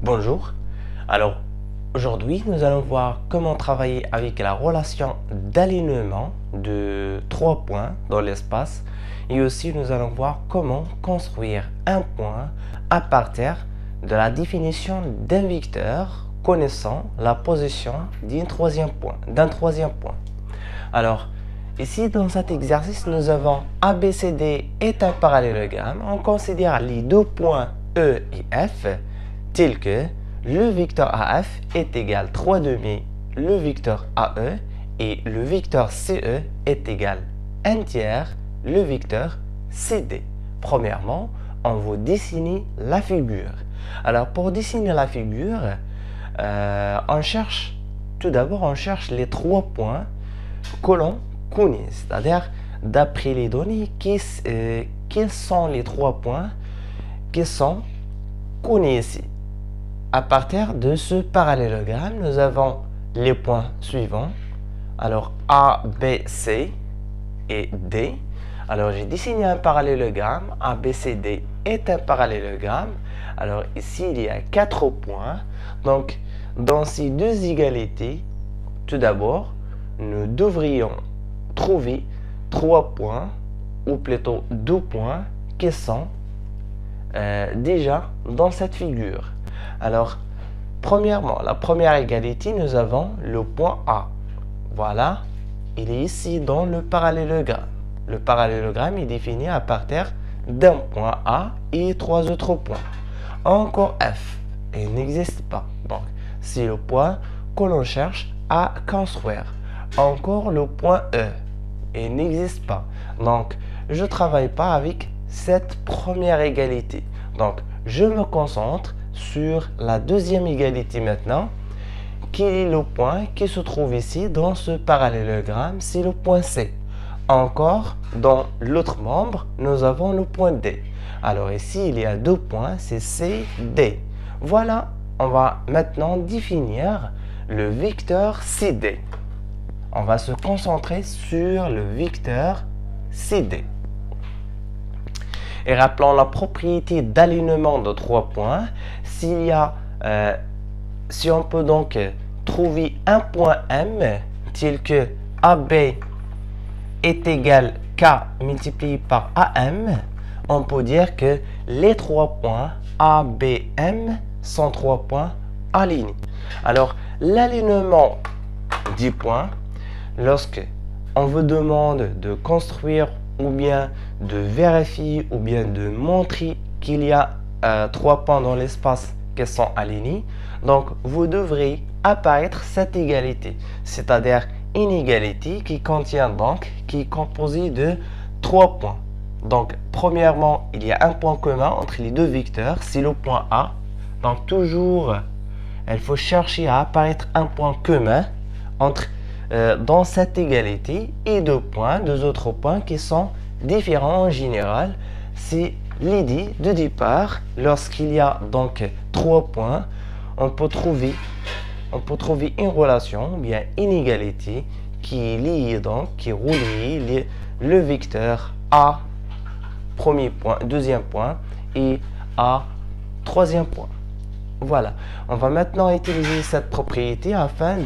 Bonjour. Alors, aujourd'hui, nous allons voir comment travailler avec la relation d'alignement de 3 points dans l'espace et aussi nous allons voir comment construire un point à partir de la définition d'un vecteur connaissant la position d'un troisième point. Alors, ici, dans cet exercice, nous avons ABCD est un parallélogramme. On considère les deux points E et F tels que le vecteur AF est égal 3 demi le vecteur AE et le vecteur CE est égal 1 tiers le vecteur CD. Premièrement, on va dessiner la figure. Alors, pour dessiner la figure, tout d'abord, on cherche les 3 points que l'on connaît, c'est-à-dire d'après les données, quels sont les 3 points qui sont connus ici. À partir de ce parallélogramme, nous avons les points suivants. Alors, A, B, C et D. Alors, j'ai dessiné un parallélogramme. A, B, C, D est un parallélogramme. Alors, ici, il y a 4 points. Donc, dans ces deux égalités, tout d'abord, nous devrions trouver 3 points, ou plutôt 2 points, qui sont déjà dans cette figure. Alors, premièrement, la première égalité, nous avons le point A. Voilà, il est ici dans le parallélogramme. Le parallélogramme est défini à partir d'un point A et 3 autres points. Encore F, il n'existe pas. Donc, c'est le point que l'on cherche à construire. Encore le point E, il n'existe pas. Donc, je ne travaille pas avec cette première égalité. Donc, je me concentre sur la deuxième égalité maintenant, qui est le point qui se trouve ici dans ce parallélogramme, c'est le point C. Encore, dans l'autre membre, nous avons le point D. Alors ici, il y a 2 points, c'est C, D. Voilà, on va maintenant définir le vecteur CD. On va se concentrer sur le vecteur CD. Et rappelons la propriété d'alignement de 3 points. Si on peut donc trouver un point M tel que AB est égal K multiplié par AM, on peut dire que les 3 points ABM sont 3 points alignés. Alors, l'alignement des points, lorsque on vous demande de construire ou bien de vérifier ou bien de montrer qu'il y a 3 points dans l'espace qui sont alignés, donc vous devrez apparaître cette égalité, c'est-à-dire une égalité qui est composée de 3 points. Donc, premièrement, il y a un point commun entre les deux vecteurs, c'est le point A. Donc, toujours, il faut chercher à apparaître un point commun dans cette égalité et deux autres points qui sont différents en général. C'est l'idée de départ. Lorsqu'il y a donc 3 points, on peut trouver une relation, bien une égalité qui est liée qui relie le vecteur A premier point, deuxième point et A troisième point. Voilà, on va maintenant utiliser cette propriété afin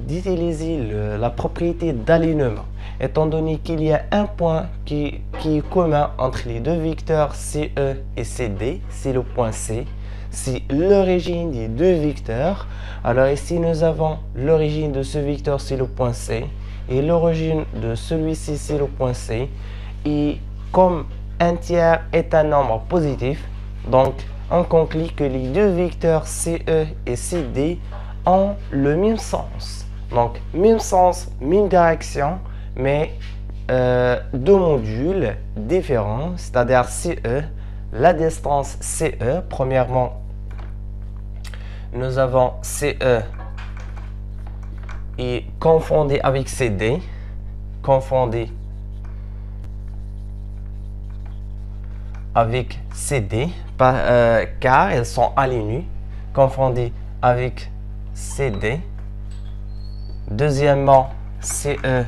d'utiliser la propriété d'alignement. Étant donné qu'il y a un point qui est commun entre les deux vecteurs CE et CD, c'est le point C. C'est l'origine des deux vecteurs. Alors ici, nous avons l'origine de ce vecteur, c'est le point C. Et l'origine de celui-ci, c'est le point C. Et comme un tiers est un nombre positif, donc on conclut que les deux vecteurs CE et CD ont le même sens. Donc, même sens, même direction, mais deux modules différents, c'est-à-dire CE, la distance CE. Premièrement, nous avons CE et confondé avec CD, confondé avec CD, car elles sont alignées, confondé avec CD. Deuxièmement, CE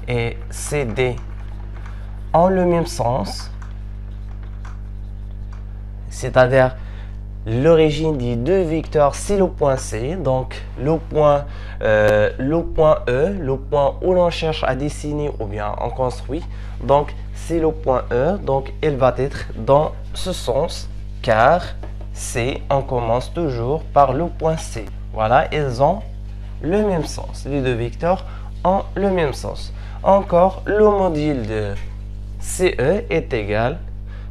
et CD ont le même sens. c'est-à-dire l'origine des deux vecteurs, c'est le point C. Donc le point E, le point où l'on cherche à dessiner ou bien on construit. Donc c'est le point E. Donc il va être dans ce sens, car C, on commence toujours par le point C. Voilà, ils ont le même sens. Les deux vecteurs ont le même sens. Encore, le module de CE est égal.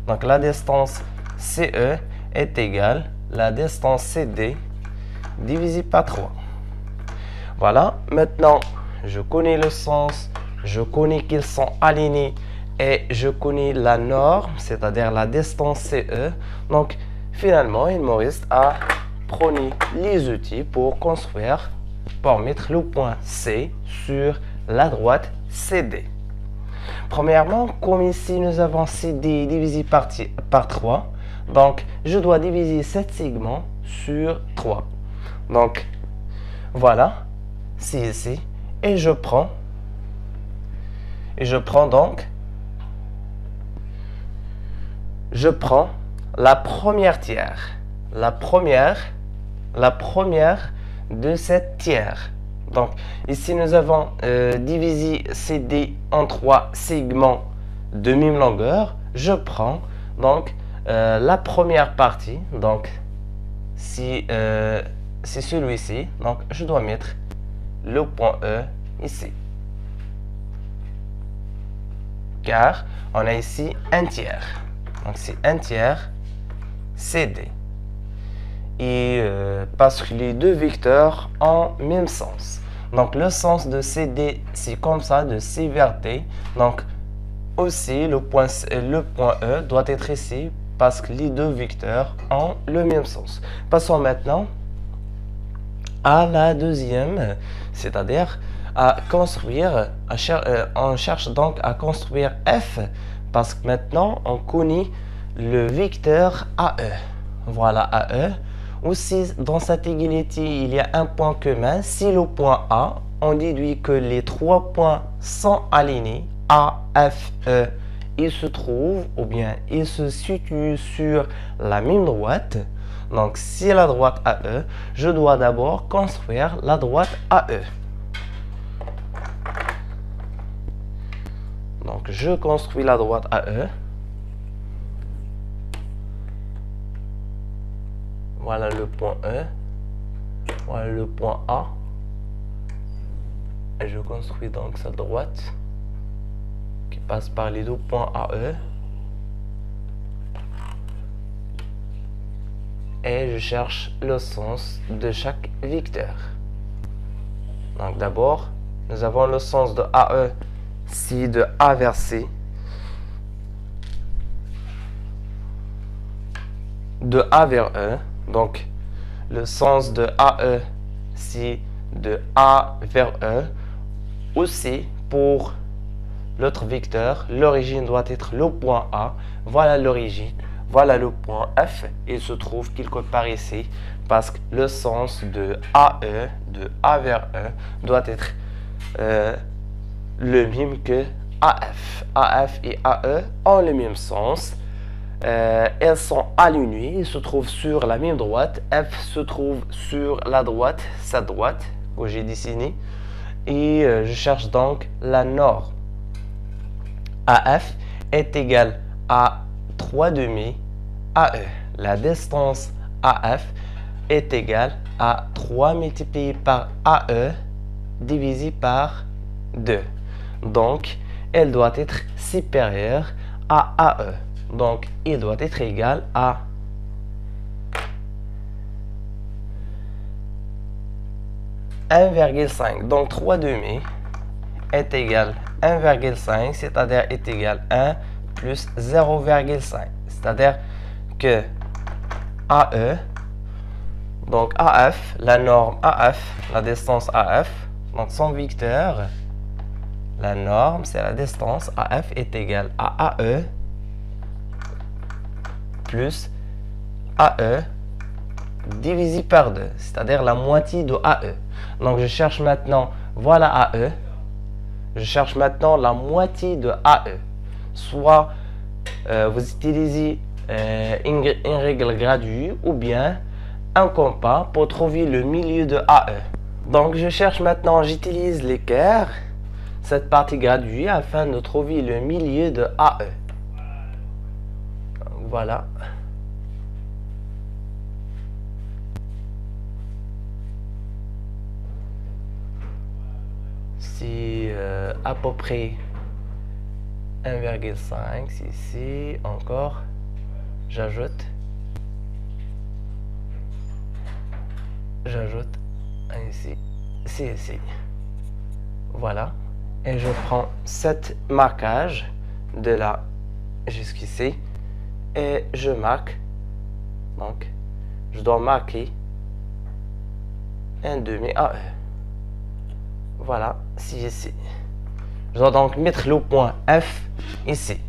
Donc la distance CE est égale la distance CD divisé par 3. Voilà, maintenant je connais le sens, je connais qu'ils sont alignés et je connais la norme, c'est-à-dire la distance CE. Donc finalement, il me reste à prendre les outils pour construire, pour mettre le point C sur la droite CD. Premièrement, comme ici nous avons CD divisé par 3, donc je dois diviser cet segment sur 3. Donc voilà, c'est ici, et je prends donc la première tiers, la première de cette tiers. Donc ici nous avons divisé CD en 3 segments de même longueur. Je prends donc la première partie, donc si c'est celui-ci, donc je dois mettre le point E ici, car on a ici un tiers, donc c'est un tiers CD. Et parce que les deux vecteurs ont même sens. Donc le sens de CD, c'est comme ça, de C vers D. Donc aussi le point E doit être ici parce que les deux vecteurs ont le même sens. Passons maintenant à la deuxième, c'est-à-dire à construire, on cherche donc à construire F, parce que maintenant on connaît le vecteur AE. Voilà AE. Aussi, dans cette égalité, il y a un point commun. Si le point A, on déduit que les trois points sont alignés, A, F, E, ils se trouvent ou bien ils se situent sur la même droite. Donc, si la droite AE, je dois d'abord construire la droite AE. Donc, je construis la droite AE. Voilà le point E, voilà le point A, et je construis donc cette droite qui passe par les deux points AE, et je cherche le sens de chaque vecteur. Donc d'abord, nous avons le sens de AE, si de A vers C, de A vers E. Donc, le sens de AE, c'est de A vers E. Aussi, pour l'autre vecteur, l'origine doit être le point A. Voilà l'origine. Voilà le point F. Il se trouve quelque part ici parce que le sens de AE, de A vers E, doit être le même que AF. AF et AE ont le même sens. Elles sont alignées, elles se trouvent sur la même droite. F se trouve sur la droite, sa droite que j'ai dessinée. Et je cherche donc la norme. AF est égal à 3 demi AE. La distance AF est égale à 3 multiplié par AE divisé par 2. Donc, elle doit être supérieure à AE. Donc, il doit être égal à 1,5. Donc, 3 demi est égal à 1,5, c'est-à-dire est égal à 1 plus 0,5. C'est-à-dire que AE, donc AF, la norme AF, la distance AF, donc son vecteur, la norme, c'est la distance AF est égale à AE plus AE divisé par 2, c'est-à-dire la moitié de AE. Donc je cherche maintenant, voilà AE, je cherche maintenant la moitié de AE. Soit vous utilisez une règle graduée ou bien un compas pour trouver le milieu de AE. Donc je cherche maintenant, j'utilise l'équerre, cette partie graduée, afin de trouver le milieu de AE. Donc, voilà. C'est à peu près 1,5 ici, encore, j'ajoute ici, c'est ici, voilà, et je prends cet marquage de là jusqu'ici et je marque, donc je dois marquer un demi AE. Voilà, c'est ici. Je dois donc mettre le point F ici.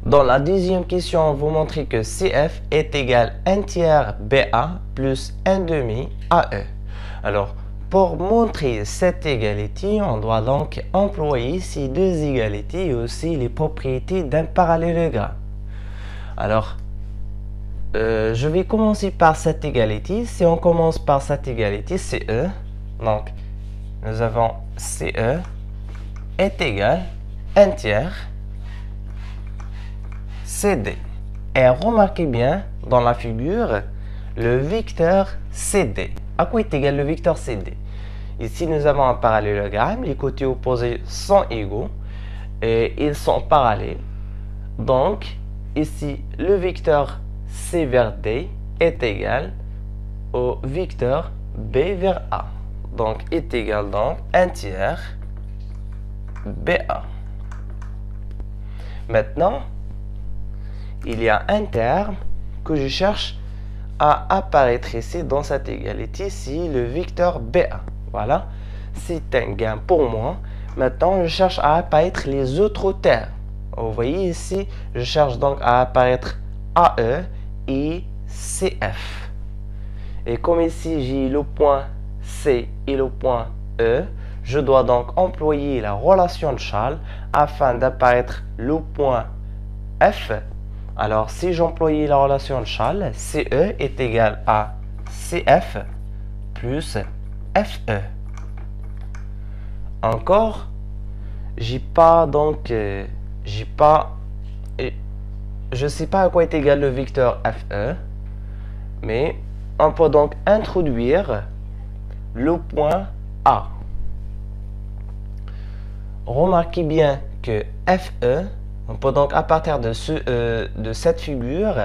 Dans la deuxième question, on vous montre que CF est égal à 1 tiers BA plus 1 demi AE. Alors, pour montrer cette égalité, on doit donc employer ces deux égalités et aussi les propriétés d'un parallélogramme. Alors, je vais commencer par cette égalité. Si on commence par cette égalité, CE, donc nous avons CE est égal à 1 tiers CD. Et remarquez bien, dans la figure, le vecteur CD. À quoi est égal le vecteur CD? Ici, nous avons un parallélogramme. Les côtés opposés sont égaux et ils sont parallèles. Donc, ici, le vecteur C vers D est égal au vecteur B vers A. Donc, est égal donc 1 tiers BA. Maintenant, il y a un terme que je cherche à apparaître ici dans cette égalité, c'est le vecteur BA. Voilà, c'est un gain pour moi. Maintenant, je cherche à apparaître les autres termes. Vous voyez ici, je cherche donc à apparaître AE et CF. Et comme ici, j'ai le point C et le point E, je dois donc employer la relation de Charles afin d'apparaître le point F. Alors, si j'employais la relation de Charles, CE est égal à CF plus FE. Encore, je sais pas à quoi est égal le vecteur FE, mais on peut donc introduire le point A. Remarquez bien que FE, on peut donc à partir de cette figure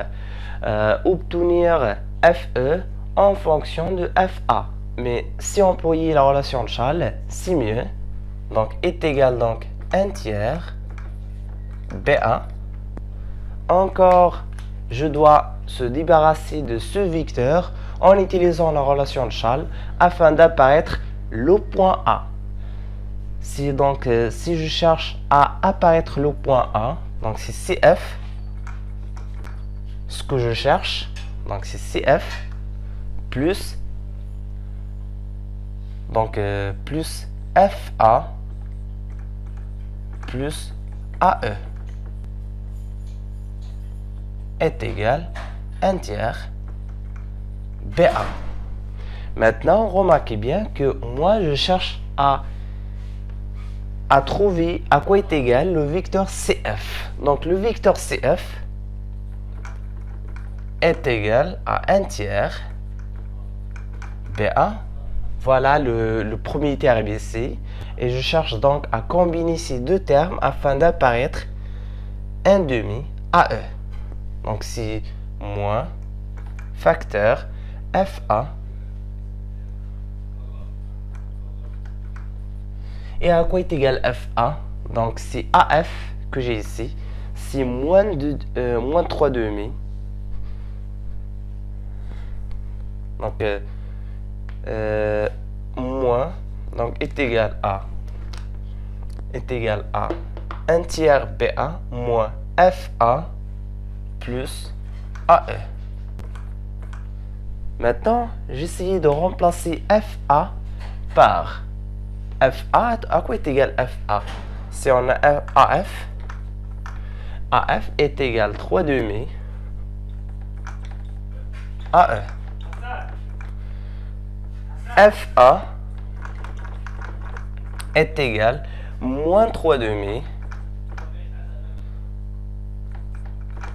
obtenir FE en fonction de FA. Mais si on employait la relation de Charles, c'est mieux. Donc est égal donc 1 tiers BA. Encore, je dois se débarrasser de ce vecteur en utilisant la relation de Charles afin d'apparaître le point A. Si je cherche à apparaître le point A, donc c'est CF, ce que je cherche, donc c'est CF plus, plus FA plus AE est égal à 1 tiers BA. Maintenant, remarquez bien que moi, je cherche à trouver à quoi est égal le vecteur CF. Donc, le vecteur CF est égal à 1 tiers BA. Voilà le premier terme ici. Et je cherche donc à combiner ces deux termes afin d'apparaître 1 demi AE. Donc, c'est moins facteur FA. Et à quoi est égal FA? Donc, c'est AF que j'ai ici. C'est moins 3 demi. Donc, moins, donc est égal à 1 tiers BA moins FA plus AE. Maintenant, j'essaie de remplacer FA par FA. À quoi est égal FA? Si on a AF, AF est égal 3 demi AE. FA est égal moins 3 demi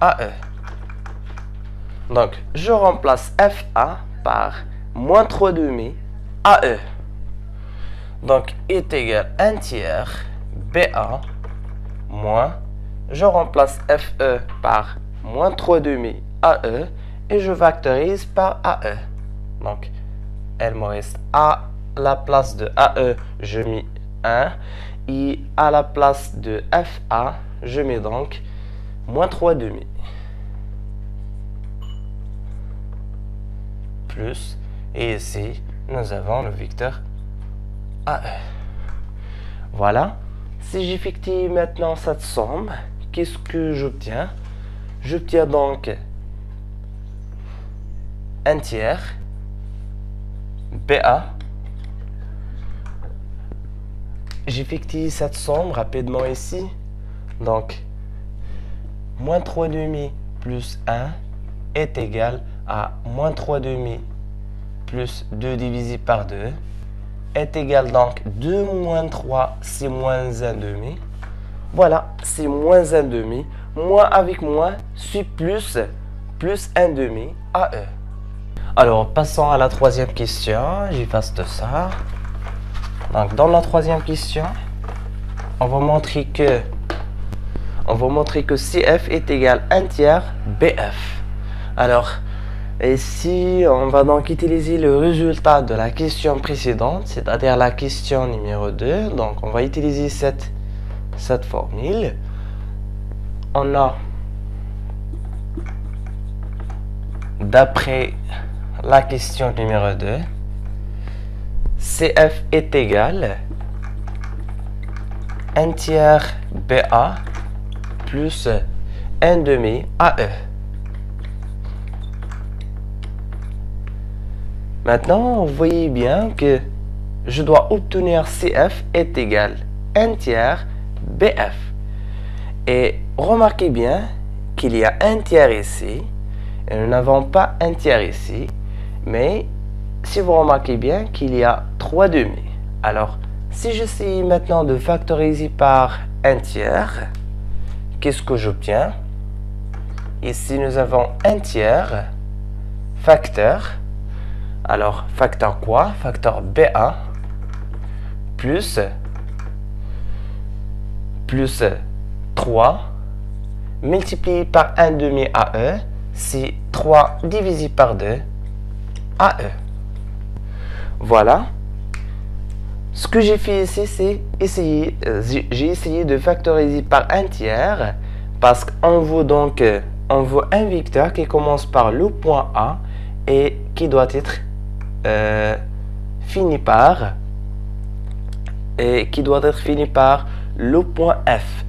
AE. Donc, je remplace FA par moins 3 demi AE. Donc, est égal 1 tiers BA moins, je remplace FE par moins 3 demi AE et je factorise par AE. Donc, elle me reste à la place de AE, je mets 1 et à la place de FA, je mets donc moins 3 demi. Plus, et ici, nous avons le vecteur AE. Voilà. Si j'effectue maintenant cette somme, qu'est-ce que j'obtiens? J'obtiens donc 1 tiers BA. J'effectue cette somme rapidement ici. Donc, moins 3 demi plus 1 est égal à moins 3 demi plus 2 divisé par 2 est égal donc 2 moins 3, c'est moins 1 demi. Voilà, c'est moins 1 demi. Moins avec moins, c'est plus 1 demi AE. Alors, passons à la troisième question. J'efface tout ça. Donc, dans la troisième question, on va montrer que CF est égal à 1 tiers BF. Alors, ici, on va donc utiliser le résultat de la question précédente, c'est-à-dire la question numéro 2. Donc, on va utiliser cette formule. On a, d'après la question numéro 2, CF est égal 1 tiers BA plus 1 demi AE. Maintenant, vous voyez bien que je dois obtenir CF est égal 1 tiers BF. Et remarquez bien qu'il y a 1 tiers ici, et nous n'avons pas 1 tiers ici, mais si vous remarquez bien qu'il y a 3 demi. Alors, si j'essaie maintenant de factoriser par 1 tiers, qu'est-ce que j'obtiens? Ici, nous avons 1 tiers facteur. Alors, facteur quoi? Facteur BA plus 3 multiplié par 1 demi AE, c'est 3 divisé par 2 AE. Voilà. Ce que j'ai fait ici, c'est j'ai essayé de factoriser par 1 tiers parce qu'on veut donc un vecteur qui commence par le point A et qui doit être fini par le point F.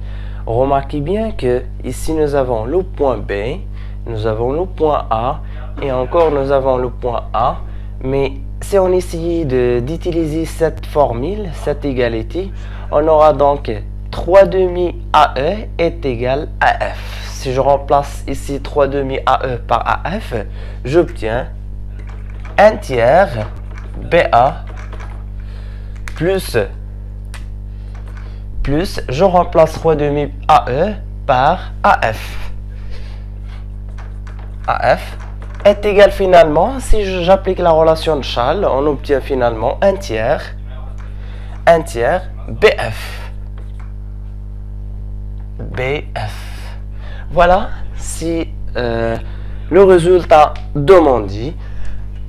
Remarquez bien que ici nous avons le point B, nous avons le point A et encore nous avons le point A, mais si on essayait d'utiliser cette formule, cette égalité, on aura donc 3 demi AE est égal à F. Si je remplace ici 3 demi AE par AF, j'obtiens 1 tiers BA plus, je remplace 3 demi AE par AF. AF est égal finalement, si j'applique la relation de Charles, on obtient finalement 1 tiers BF. Voilà, c'est le résultat demandé.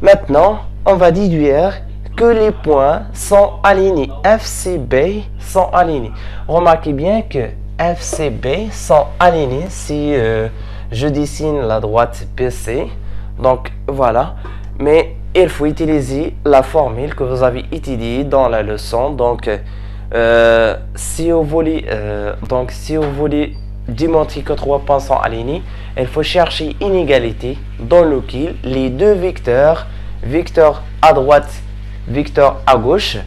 Maintenant, on va déduire que les points sont alignés. FCB sont alignés. Remarquez bien que FCB sont alignés si je dessine la droite BC. Donc voilà, mais il faut utiliser la formule que vous avez étudiée dans la leçon. Donc si vous voulez démontrer que 3 points sont alignés, il faut chercher une égalité dans laquelle les deux vecteurs à droite, vecteur à gauche,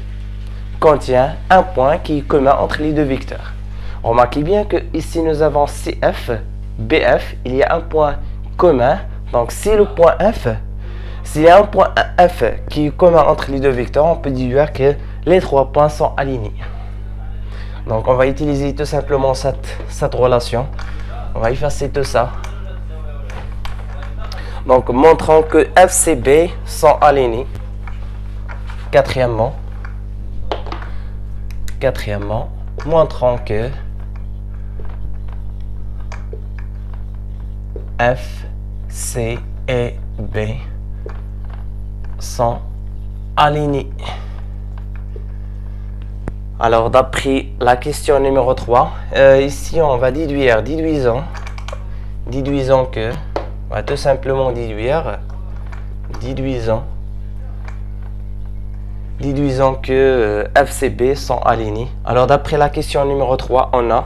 contient un point qui est commun entre les deux vecteurs. Remarquez bien que ici nous avons CF, BF, il y a un point commun. Donc si le point F, s'il y a un point F qui est commun entre les deux vecteurs, on peut déduire que les 3 points sont alignés. Donc on va utiliser tout simplement cette relation. On va effacer tout ça. Donc montrant que FCB sont alignés. Quatrièmement, montrant que F, C et B sont alignés. Alors d'après la question numéro 3, ici on va déduisons que, on va tout simplement déduisons que FCB sont alignés. Alors d'après la question numéro 3, on a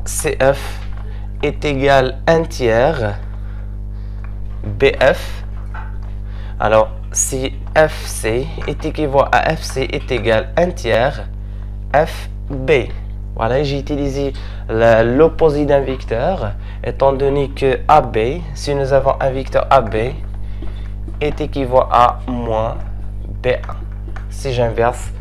CF est égal 1 tiers BF. Alors si FC est équivalent à FC est égal 1 tiers FB. Voilà, j'ai utilisé l'opposé d'un vecteur, étant donné que AB, si nous avons un vecteur AB, est équivalent à moins B1. Si j'inverse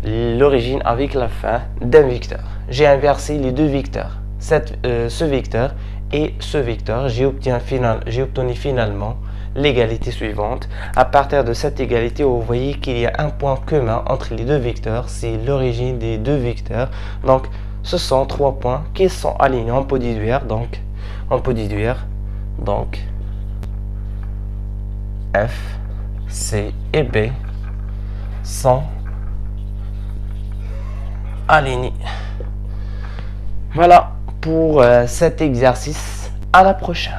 l'origine avec la fin d'un vecteur. J'ai inversé les deux vecteurs. Ce vecteur et ce vecteur, j'ai obtenu finalement l'égalité suivante. À partir de cette égalité, vous voyez qu'il y a un point commun entre les deux vecteurs, c'est l'origine des deux vecteurs. Donc, ce sont 3 points qui sont alignés. On peut déduire donc F, C et B sont alignés. Voilà pour cet exercice. À la prochaine.